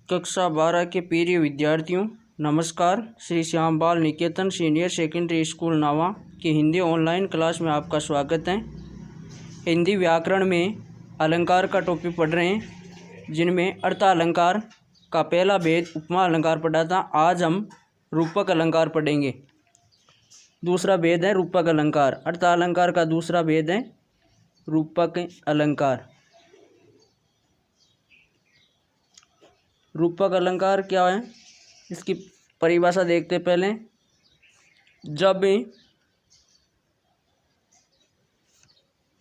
कक्षा 12 के प्रिय विद्यार्थियों, नमस्कार। श्री श्याम बाल निकेतन सीनियर सेकेंडरी स्कूल नावा की हिंदी ऑनलाइन क्लास में आपका स्वागत है। हिंदी व्याकरण में अलंकार का टॉपिक पढ़ रहे हैं, जिनमें अर्थ अलंकार का पहला भेद उपमा अलंकार पढ़ा था। आज हम रूपक अलंकार पढ़ेंगे। दूसरा भेद है रूपक अलंकार। अर्थ अलंकार का दूसरा भेद है रूपक अलंकार। रूपक अलंकार क्या है, इसकी परिभाषा देखते पहले। जब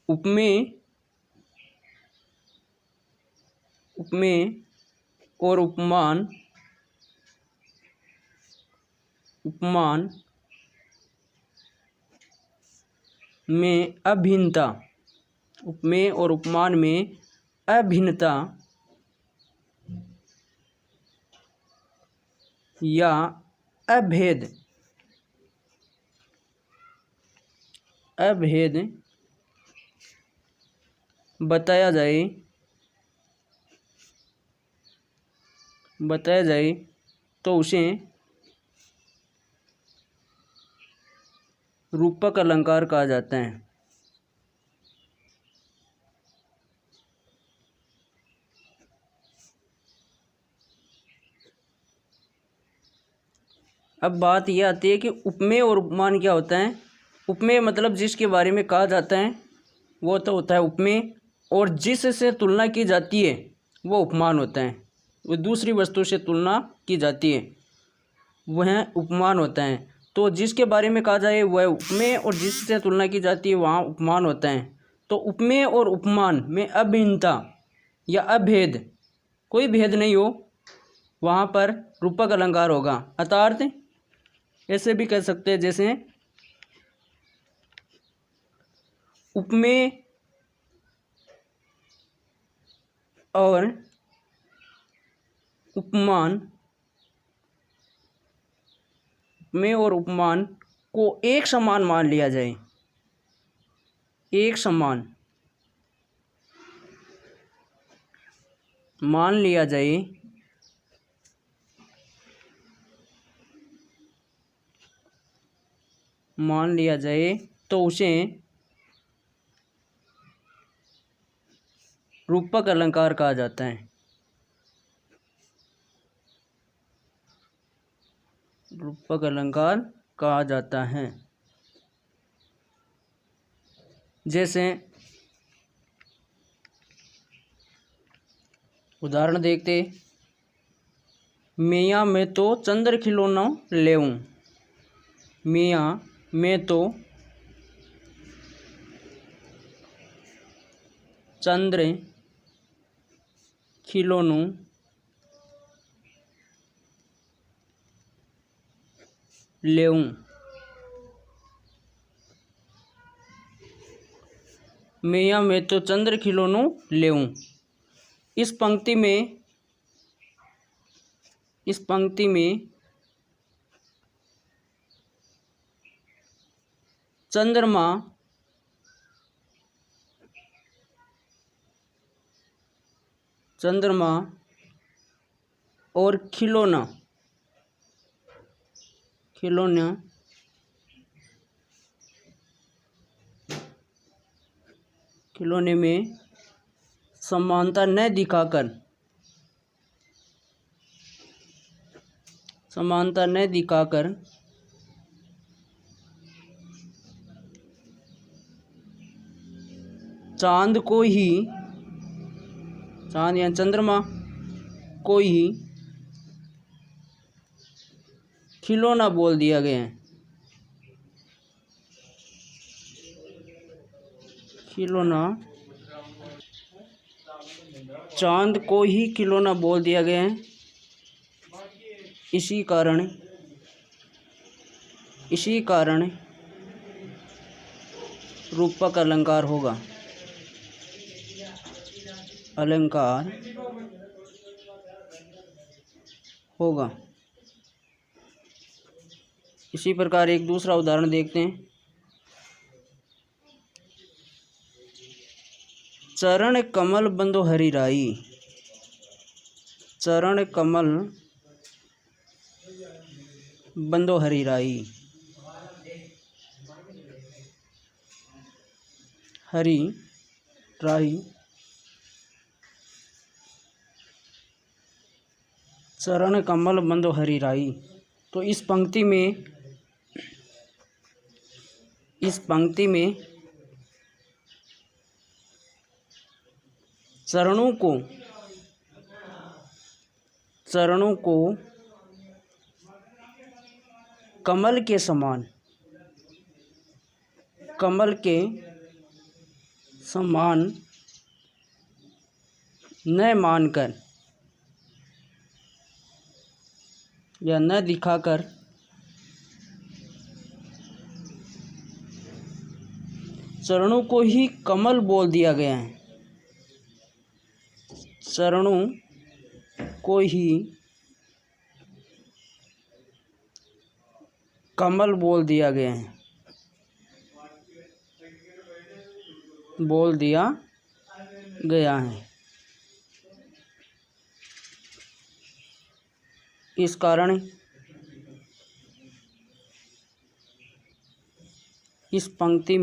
उपमेय और उपमान में अभिन्नता, उपमेय और उपमान में अभिन्नता या अभेद बताया जाए तो उसे रूपक अलंकार कहा जाता है। अब बात यह आती है कि उपमेय और उपमान क्या होता है। उपमेय मतलब जिसके बारे में कहा जाता है वो तो होता है उपमेय, और जिससे तुलना की जाती है वो उपमान होता है। वो दूसरी वस्तु से तुलना की जाती है वह उपमान होता है। तो जिसके बारे में कहा जाए वह उपमेय, और जिससे तुलना की जाती है वहाँ उपमान होता है। तो उपमेय और उपमान में अभिन्नता या अभेद, कोई भेद नहीं हो, वहाँ पर रूपक अलंकार होगा। अर्थात ऐसे भी कह सकते हैं जैसे उपमेय और उपमान को एक समान मान लिया जाए। एक समान मान लिया जाए तो उसे रूपक अलंकार कहा जाता है। रूपक अलंकार कहा जाता है। जैसे उदाहरण देखते, मियाँ मैं तो चंद्र खिलौना लेऊं। मियाँ मैं तो चंद्र खिलौनों लेऊं। मियाँ मैं तो चंद्र खिलौनों लेऊं। इस पंक्ति में चंद्रमा और खिलौने में समानता न दिखाकर चांद या चंद्रमा को ही खिलौना बोल दिया गया है। खिलौना, चांद को ही खिलौना बोल दिया गया है। इसी कारण रूपक अलंकार होगा। इसी प्रकार एक दूसरा उदाहरण देखते हैं। चरण कमल बंदो हरि राई। चरण कमल बंदो हरि राई। हरि राई चरण कमल बंदो हरि राई। तो इस पंक्ति में चरणों को कमल के समान न मानकर या न दिखाकर चरणों को ही कमल बोल दिया गया है। चरणों को ही कमल बोल दिया गया है, इस कारण इस पंक्ति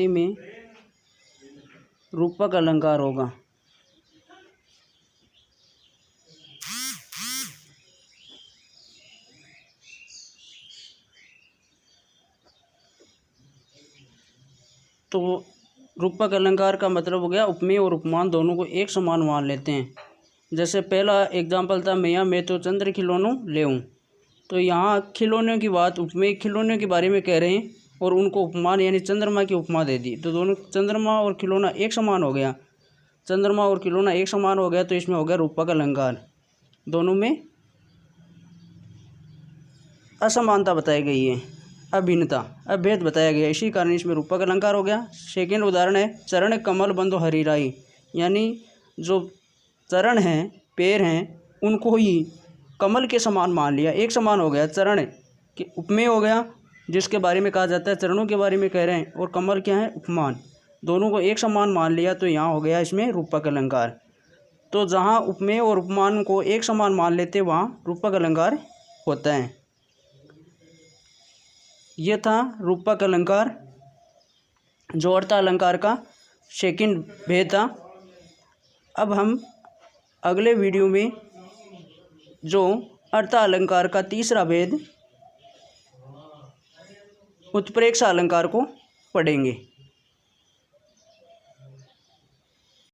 में रूपक अलंकार होगा। तो रूपक अलंकार का मतलब हो गया उपमेय और उपमान दोनों को एक समान मान लेते हैं। जैसे पहला एग्जाम्पल था मैं तो चंद्र खिलौनों लेऊं। तो यहाँ खिलौनों की बात उपमेय खिलौनों के बारे में कह रहे हैं और उनको उपमान यानी चंद्रमा की उपमा दे दी। तो दोनों चंद्रमा और खिलौना एक समान हो गया। चंद्रमा और खिलौना एक समान हो गया तो इसमें हो गया रूपक अलंकार। दोनों में असमानता बताई गई है, अभिन्नता अभेद बताया गया, इसी कारण इसमें रूपक अलंकार हो गया। सेकेंड उदाहरण है चरण कमल बंदो हरि राई, यानी जो चरण हैं पैर हैं उनको ही कमल के समान मान लिया, एक समान हो गया। चरण के उपमेय हो गया जिसके बारे में कहा जाता है, चरणों के बारे में कह रहे हैं, और कमल क्या है उपमान, दोनों को एक समान मान लिया तो यहाँ हो गया इसमें रूपक अलंकार। तो जहाँ उपमेय और उपमान को एक समान मान लेते वहाँ रूपक अलंकार होता है। यह था रूपक अलंकार जो अर्थ अलंकार का सेकंड भेद था। अब हम अगले वीडियो में जो अर्थ अलंकार का तीसरा भेद उत्प्रेक्षा अलंकार को पढ़ेंगे।